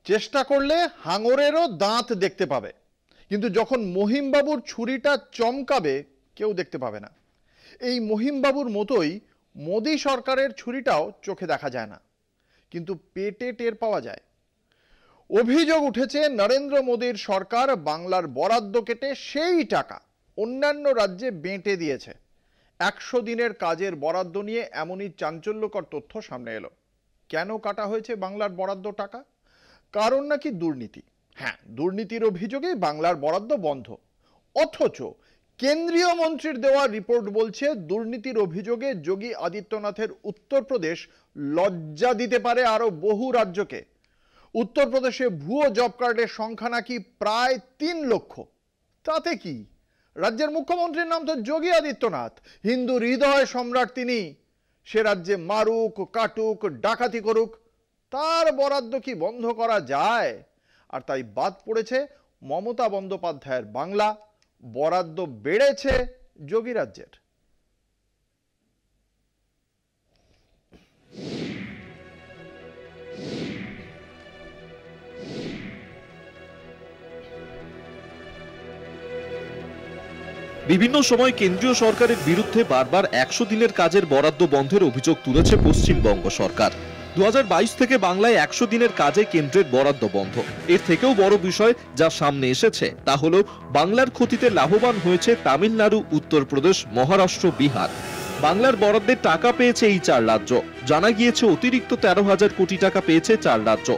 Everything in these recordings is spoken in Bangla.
চেষ্টা করলে হাঙরেরও দাঁত দেখতে পাবে, কিন্তু যখন মহিমবাবুর ছুরিটা চমকাবে কেউ দেখতে পাবে না। এই মহিমবাবুর মতোই মোদী সরকারের ছুরিটাও চোখে দেখা যায় না, কিন্তু পেটে টের পাওয়া যায়। অভিযোগ উঠেছে নরেন্দ্র মোদীর সরকার বাংলার বরাদ্দ কেটে সেই টাকা অন্যান্য রাজ্যে বেঁটে দিয়েছে। 100 দিনের কাজের বরাদ্দ নিয়ে এমনই চাঞ্চল্যকর তথ্য সামনে এলো। কেন কাটা হয়েছে বাংলার বরাদ্দ টাকা? কারণ নাকি দুর্নীতি। হ্যাঁ, দুর্নীতির অভিযোগে বাংলার বরাদ্দ বন্ধ। অথচ কেন্দ্রীয় মন্ত্রীর দেওয়া রিপোর্ট বলছে দুর্নীতির অভিযোগে যোগী আদিত্যনাথের উত্তরপ্রদেশ লজ্জা দিতে পারে আরো বহু রাজ্যকে। উত্তরপ্রদেশে ভুয়ো জব কার্ডের সংখ্যা নাকি প্রায় 3 লক্ষ। তাতে কি? রাজ্যের মুখ্যমন্ত্রীর নাম তো যোগী আদিত্যনাথ, হিন্দু হৃদয় সম্রাট তিনি। সে রাজ্যে মারুক, কাটুক, ডাকাতি করুক, তার বরাদ্দ কি বন্ধ করা যায়? আর তাই বাদ পড়েছে মমতা বন্দ্যোপাধ্যায়ের বাংলা, বরাদ্দ বেড়েছে যোগী রাজ্যের। বিভিন্ন সময় কেন্দ্রীয় সরকারের বিরুদ্ধে বারবার 100 দিনের কাজের বরাদ্দ বন্ধের অভিযোগ তুলেছে পশ্চিমবঙ্গ সরকার। 2022 থেকে বাংলায় 100 দিনের কাজে কেন্দ্রের বরাদ্দ বন্ধ। এর থেকেও বড় বিষয় যা সামনে এসেছে তা হলো বাংলার ক্ষতিতে লাভবান হয়েছে তামিলনাড়ু, উত্তরপ্রদেশ, মহারাষ্ট্র, বিহার। বাংলার বরাদ্দের টাকা পেয়েছে এই 4 রাজ্য। জানা গিয়েছে অতিরিক্ত 13,000 কোটি টাকা পেয়েছে 4 রাজ্য।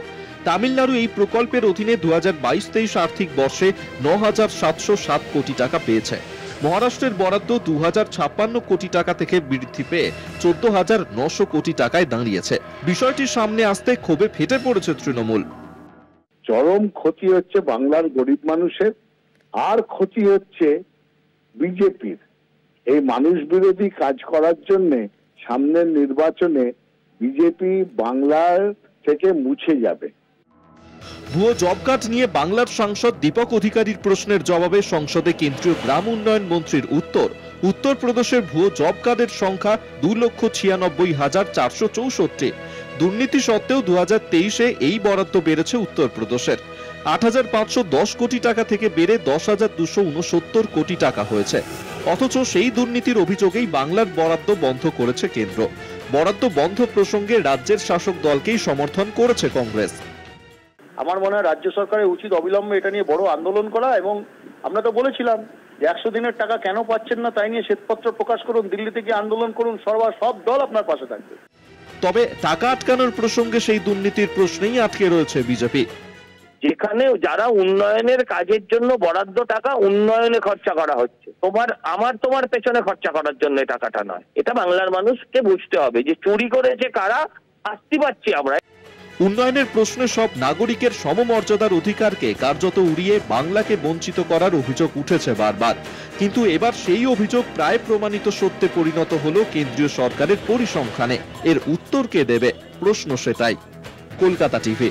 তামিলনাড়ু এই প্রকল্পের অধীনে 2022-23 আর্থিক বর্ষে 9,707 কোটি টাকা পেয়েছে। মহারাষ্ট্রের বরাদ্দ 2,056 কোটি টাকা থেকে বৃদ্ধি পেয়ে 14,900 কোটি টাকায় দাঁড়িয়েছে। বিষয়টি সামনে আসতে ক্ষোভে ফেটে পড়েছে তৃণমূল। চরম ক্ষতি হচ্ছে বাংলার গরিব মানুষের, আর ক্ষতি হচ্ছে বিজেপির। এই মানুষ বিরোধী কাজ করার জন্য সামনের নির্বাচনে বিজেপি বাংলার থেকে মুছে যাবে। ভুয়ো জব কার্ড নিয়ে বাংলার সাংসদ দীপক অধিকারীর প্রশ্নের জবাবে সংসদে কেন্দ্রীয় গ্রাম উন্নয়ন মন্ত্রীর উত্তর, উত্তরপ্রদেশের ভুয়ো জব কার্ডের সংখ্যা 2,96,464। দুর্নীতি সত্ত্বেও 2023-এ এই বরাদ্দ বেড়েছে উত্তরপ্রদেশের। 8,510 কোটি টাকা থেকে বেড়ে 10,269 কোটি টাকা হয়েছে। অথচ সেই দুর্নীতির অভিযোগেই বাংলার বরাদ্দ বন্ধ করেছে কেন্দ্র। বরাদ্দ বন্ধ প্রসঙ্গে রাজ্যের শাসক দলকেই সমর্থন করেছে কংগ্রেস। আমার মনে হয় রাজ্য সরকারের উচিত অবিলম্বে এটা নিয়ে বড় আন্দোলন করা, এবং আমরা তো বলেছিলাম যে 100 দিনের টাকা কেন পাচ্ছেন না তাই নিয়ে শ্বেতপত্র প্রকাশ করুন, দিল্লিতে গিয়ে আন্দোলন করুন, সব দল আপনার পাশে থাকবে। তবে টাকা আটকানোর প্রসঙ্গে সেই দুর্নীতির প্রশ্নেই আটকে রয়েছে বিজেপি। যেখানে যারা উন্নয়নের কাজের জন্য বরাদ্দ টাকা উন্নয়নে খরচা করা হচ্ছে, তোমার পেছনে খরচা করার জন্য টাকাটা নয়। এটা বাংলার মানুষকে বুঝতে হবে যে চুরি করেছে কারা, শাস্তি পাচ্ছি আমরা। উন্নয়নের প্রশ্নে সব নাগরিকের সমমর্যাদার অধিকারকে কার্যত উড়িয়ে বাংলাকে বঞ্চিত করার অভিযোগ উঠেছে বারবার। কিন্তু এবার সেই অভিযোগ প্রায় প্রমাণিত সত্যে পরিণত হলো কেন্দ্রীয় সরকারের পরিসংখ্যানে। এর উত্তর কে দেবে? প্রশ্ন সেটাই। কলকাতা টিভি।